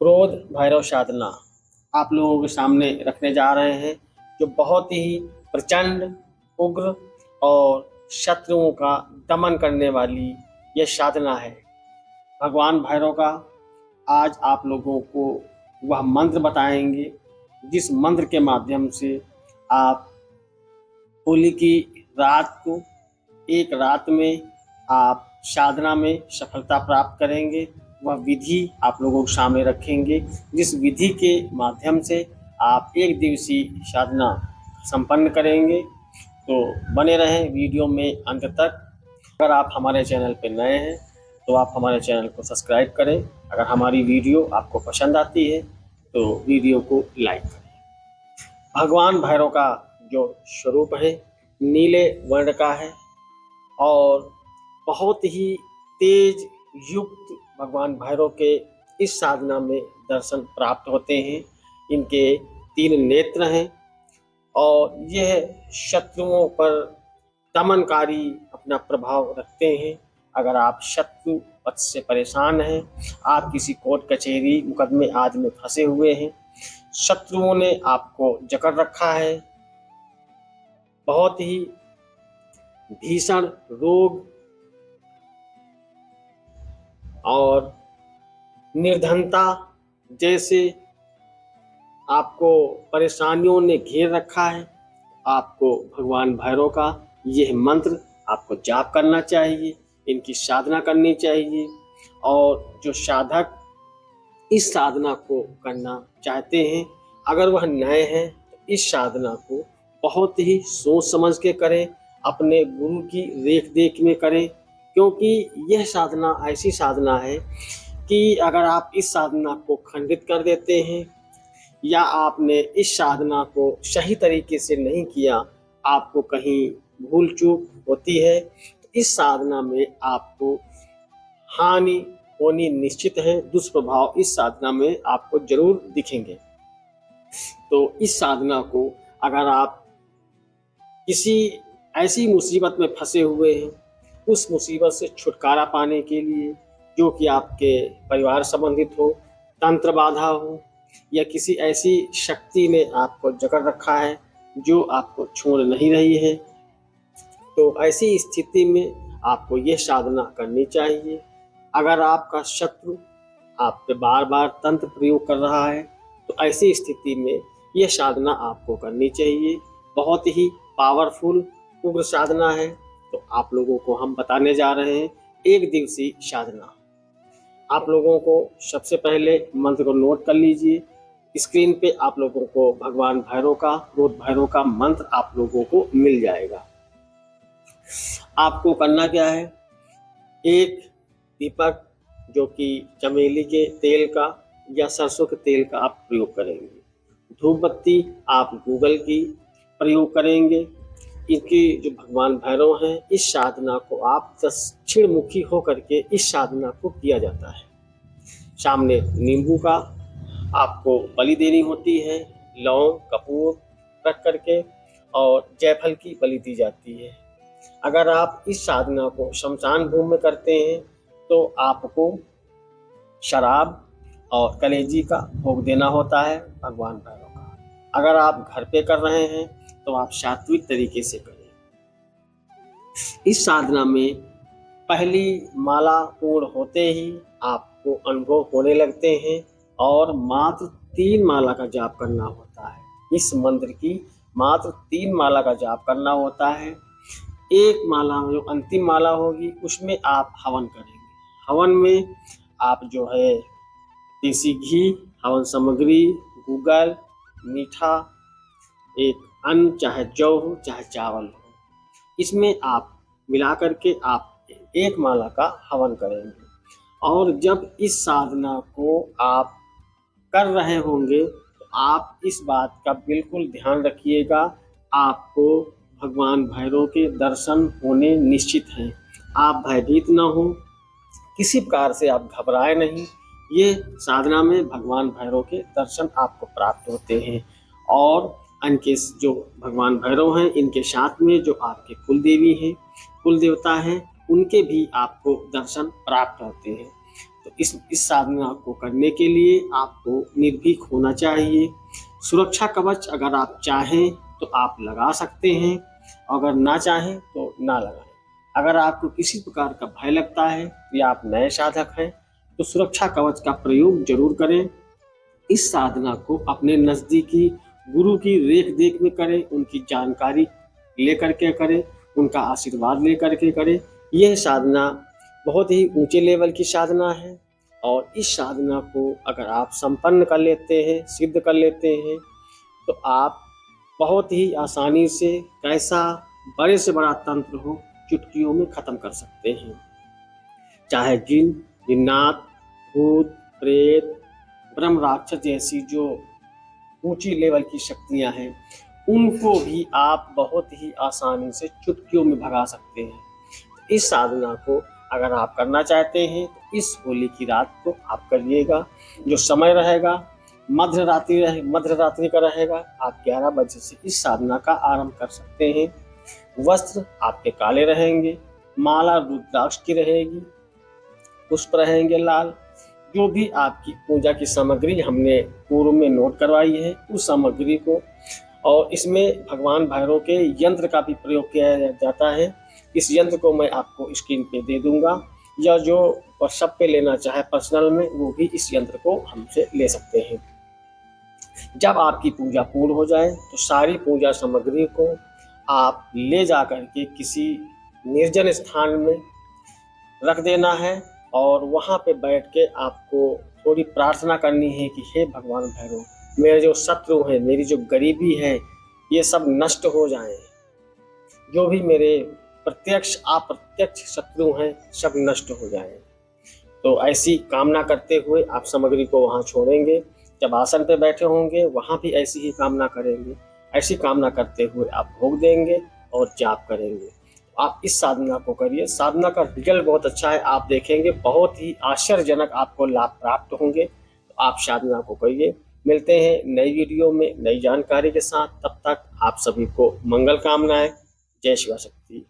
क्रोध भैरव साधना आप लोगों के सामने रखने जा रहे हैं, जो बहुत ही प्रचंड, उग्र और शत्रुओं का दमन करने वाली यह साधना है। भगवान भैरव का आज आप लोगों को वह मंत्र बताएंगे, जिस मंत्र के माध्यम से आप होली की रात को, एक रात में आप साधना में सफलता प्राप्त करेंगे। वह विधि आप लोगों के सामने रखेंगे, जिस विधि के माध्यम से आप एक दिवसीय साधना संपन्न करेंगे। तो बने रहें वीडियो में अंत तक। अगर आप हमारे चैनल पर नए हैं तो आप हमारे चैनल को सब्सक्राइब करें। अगर हमारी वीडियो आपको पसंद आती है तो वीडियो को लाइक करें। भगवान भैरव का जो स्वरूप है नीले वर्ण का है और बहुत ही तेज युक्त भगवान भैरव के इस साधना में दर्शन प्राप्त होते हैं। इनके 3 नेत्र हैं और यह शत्रुओं पर दमनकारी अपना प्रभाव रखते हैं। अगर आप शत्रु पक्ष से परेशान हैं, आप किसी कोर्ट कचहरी मुकदमे आदि में फंसे हुए हैं, शत्रुओं ने आपको जकड़ रखा है, बहुत ही भीषण रोग और निर्धनता जैसे आपको परेशानियों ने घेर रखा है, आपको भगवान भैरव का यह मंत्र आपको जाप करना चाहिए, इनकी साधना करनी चाहिए। और जो साधक इस साधना को करना चाहते हैं, अगर वह नए हैं तो इस साधना को बहुत ही सोच समझ के करें, अपने गुरु की रेख देख में करें, क्योंकि यह साधना ऐसी साधना है कि अगर आप इस साधना को खंडित कर देते हैं या आपने इस साधना को सही तरीके से नहीं किया, आपको कहीं भूल चूक होती है, तो इस साधना में आपको हानि होनी निश्चित है। दुष्प्रभाव इस साधना में आपको जरूर दिखेंगे। तो इस साधना को अगर आप किसी ऐसी मुसीबत में फंसे हुए हैं, उस मुसीबत से छुटकारा पाने के लिए, जो कि आपके परिवार संबंधित हो, तंत्र बाधा हो, या किसी ऐसी शक्ति ने आपको जकड़ रखा है जो आपको छोड़ नहीं रही है, तो ऐसी स्थिति में आपको यह साधना करनी चाहिए। अगर आपका शत्रु आप पे बार बार तंत्र प्रयोग कर रहा है तो ऐसी स्थिति में यह साधना आपको करनी चाहिए। बहुत ही पावरफुल उग्र साधना है। तो आप लोगों को हम बताने जा रहे हैं एक दिवसीय साधना। आप लोगों को सबसे पहले मंत्र को नोट कर लीजिए। स्क्रीन पे आप लोगों को भगवान भैरव का, क्रोध भैरव का मंत्र आप लोगों को मिल जाएगा। आपको करना क्या है, एक दीपक जो कि चमेली के तेल का या सरसों के तेल का आप प्रयोग करेंगे। धूप बत्ती आप गूगल की प्रयोग करेंगे। इनकी जो भगवान भैरव हैं, इस साधना को आप दक्षिण मुखी होकर के इस साधना को किया जाता है। सामने नींबू का आपको बलि देनी होती है, लौंग कपूर रख करके, और जायफल की बलि दी जाती है। अगर आप इस साधना को शमशान भूमि में करते हैं तो आपको शराब और कलेजी का भोग देना होता है भगवान भैरव का। अगर आप घर पे कर रहे हैं तो आप सात्विक तरीके से करें। इस साधना में पहली माला पूर्ण होते ही आपको अनुभव होने लगते हैं और मात्र 3 माला का जाप करना होता है। इस मंत्र की मात्र 3 माला का जाप करना होता है। एक माला जो अंतिम माला होगी उसमें आप हवन करेंगे। हवन में आप जो है देसी घी, हवन सामग्री, गूगल, मीठा, एक अन्न, चाहे जौ हो चाहे चावल हो, इसमें आप मिला करके आप एक माला का हवन करेंगे। और जब इस साधना को आप कर रहे होंगे तो आप इस बात का बिल्कुल ध्यान रखिएगा, आपको भगवान भैरव के दर्शन होने निश्चित हैं। आप भयभीत न हो, किसी प्रकार से आप घबराए नहीं। ये साधना में भगवान भैरव के दर्शन आपको प्राप्त होते हैं। और इनके जो भगवान भैरव हैं, इनके साथ में जो आपके कुल देवी हैं, कुल देवता हैं, उनके भी आपको दर्शन प्राप्त होते हैं। तो इस साधना को करने के लिए आपको निर्भीक होना चाहिए। सुरक्षा कवच अगर आप चाहें तो आप लगा सकते हैं, अगर ना चाहें तो ना लगाएं। अगर आपको किसी प्रकार का भय लगता है या आप नए साधक हैं तो सुरक्षा कवच का प्रयोग जरूर करें। इस साधना को अपने नज़दीकी गुरु की रेख देख में करें, उनकी जानकारी लेकर के करें, उनका आशीर्वाद लेकर के करें। यह साधना बहुत ही ऊंचे लेवल की साधना है और इस साधना को अगर आप संपन्न कर लेते हैं, सिद्ध कर लेते हैं, तो आप बहुत ही आसानी से कैसा बड़े से बड़ा तंत्र हो चुटकियों में खत्म कर सकते हैं। चाहे जिन, जिन्नात, भूत, प्रेत, ब्रह्म राक्षस जैसी जो ऊंची लेवल की शक्तियां हैं, उनको भी आप बहुत ही आसानी से चुटकियों में भगा सकते हैं। तो इस साधना को अगर आप करना चाहते हैं तो इस होली की रात को आप करिएगा। जो समय रहेगा मध्य रात्रि का रहेगा। आप 11 बजे से इस साधना का आरंभ कर सकते हैं। वस्त्र आपके काले रहेंगे, माला रुद्राक्ष की रहेगी, पुष्प रहेंगे लाल। जो भी आपकी पूजा की सामग्री हमने पूर्व में नोट करवाई है उस सामग्री को, और इसमें भगवान भैरव के यंत्र का भी प्रयोग किया जाता है। इस यंत्र को मैं आपको स्क्रीन पे दे दूंगा, या जो व्हाट्सएप पे लेना चाहे पर्सनल में वो भी इस यंत्र को हमसे ले सकते हैं। जब आपकी पूजा पूर्ण हो जाए तो सारी पूजा सामग्री को आप ले जा करके किसी निर्जन स्थान में रख देना है और वहाँ पे बैठ के आपको थोड़ी प्रार्थना करनी है कि हे भगवान भैरव, मेरे जो शत्रु हैं, मेरी जो गरीबी है, ये सब नष्ट हो जाएं। जो भी मेरे प्रत्यक्ष अप्रत्यक्ष शत्रु हैं सब नष्ट हो जाएं। तो ऐसी कामना करते हुए आप सामग्री को वहाँ छोड़ेंगे। जब आसन पे बैठे होंगे वहाँ भी ऐसी ही कामना करेंगे। ऐसी कामना करते हुए आप भोग देंगे और जाप करेंगे। आप इस साधना को करिए। साधना का रिजल्ट बहुत अच्छा है, आप देखेंगे बहुत ही आश्चर्यजनक आपको लाभ प्राप्त होंगे। तो आप साधना को करिए। मिलते हैं नई वीडियो में नई जानकारी के साथ। तब तक आप सभी को मंगल कामनाएं। जय शिव शक्ति।